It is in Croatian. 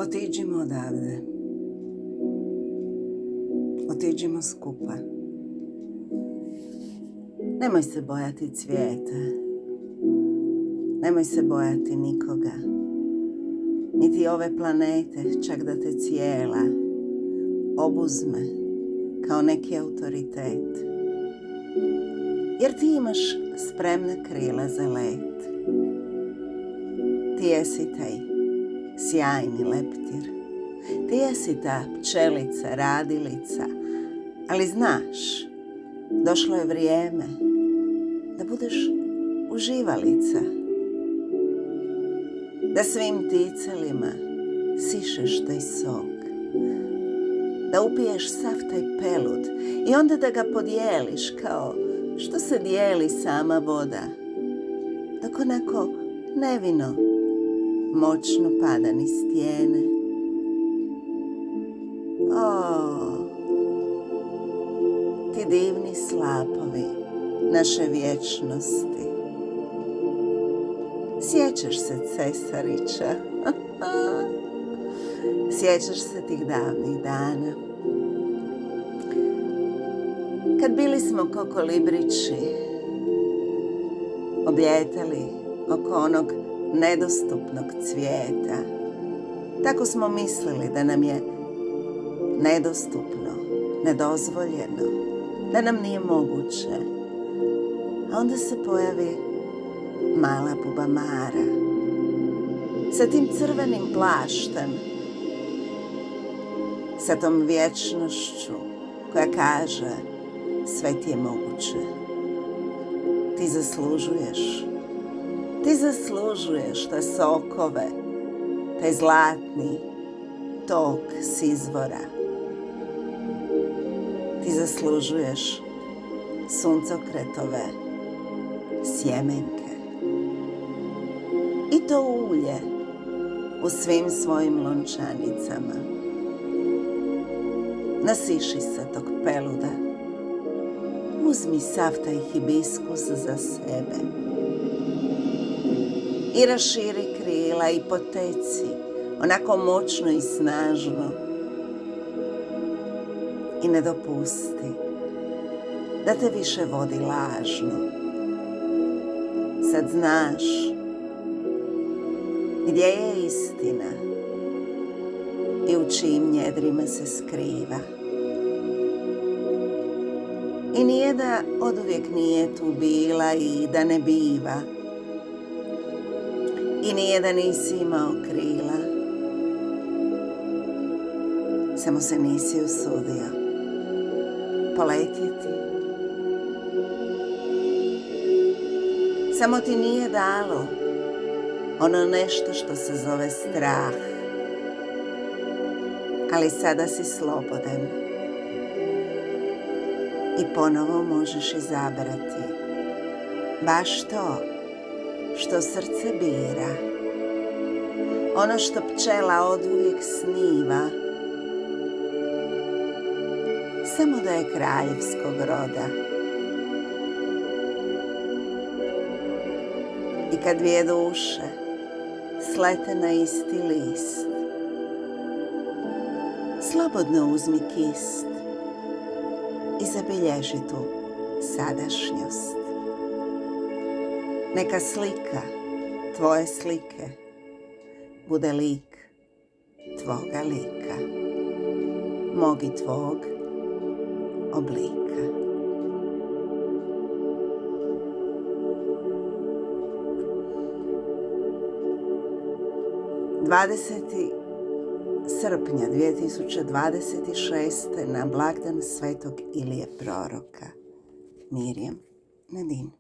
Otiđimo odavde. Otiđimo skupa. Nemoj se bojati cvijeta. Nemoj se bojati nikoga. Niti ove planete, čak da te cijela obuzme kao neki autoritet. Jer ti imaš spremna krila za let. Ti jesi taj sjajni leptir. Ti jesi ta pčelica, radilica. Ali znaš, došlo je vrijeme da budeš uživalica. Da svim ticelima sišeš taj sok. Da upiješ sav taj pelud i onda da ga podijeliš kao što se dijeli sama voda. Dok onako nevino, moćno pada niz stijene. Ti divni slapovi naše vječnosti. Sjećaš se Cesarića? Sjećaš se tih davnih dana? Kad bili smo ko kolibrići, obljetali oko onog nedostupnog cvijeta. Tako smo mislili da nam je nedostupno, nedozvoljeno, da nam nije moguće. A onda se pojavi mala buba Mara sa tim crvenim plaštem, sa tom vječnošću koja kaže sve ti je moguće. Ti zaslužuješ te sokove, taj zlatni tok s izvora. Ti zaslužuješ suncokretove sjemenke. I to ulje u svim svojim lončanicama. Nasiši se tog peluda. Uzmi sav taj hibiskus za sebe. I raširi krila i poteci, onako moćno i snažno. I ne dopusti da te više vodi lažno. Sad znaš gdje je istina i u čijim njedrima se skriva. I nije da oduvijek nije tu bila i da ne biva. I nije da nisi imao krila. Samo se nisi usudio poletjeti. Samo ti nije dalo ono nešto što se zove strah. Ali sada si slobodan. I ponovo možeš izabrati baš to što srce bira. Ono što pčela oduvijek sniva. Samo da je kraljevskog roda. I kad dvije duše slete na isti list, slobodno uzmi kist i zabilježi tu sadašnjost. Neka slika tvoje slike bude lik tvoga lika, mog i tvog oblika. 20. srpnja 2026. na blagdan Svetog Ilije Proroka. Mirjam Nadin.